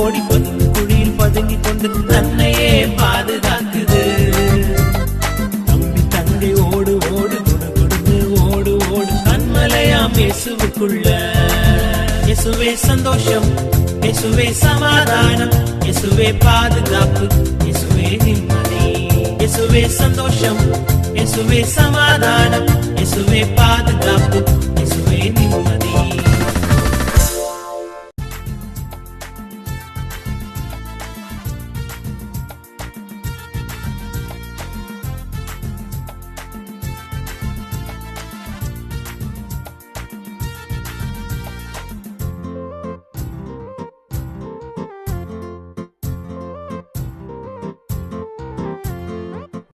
ஓடி பதுங்கு குழியில் பதுங்கி கொண்டு தன்னையே பாதுகாக்குது. தம்பி தங்கை ஓடு ஓடு கொடு கொடுத்து ஓடு ஓடு கண்மலையாம் இயேசுவுக்குள்ள. இயேசுவே சந்தோஷம், இயேசுவே சமாதானம், இயேசுவே பாதுகாப்பு, இயேசுவே நிம்மதி. இயேசுவே சந்தோஷம், இயேசுவே சமாதானம், இயேசுவே பாதுகாப்பு, இயேசுவே நிம்மதி.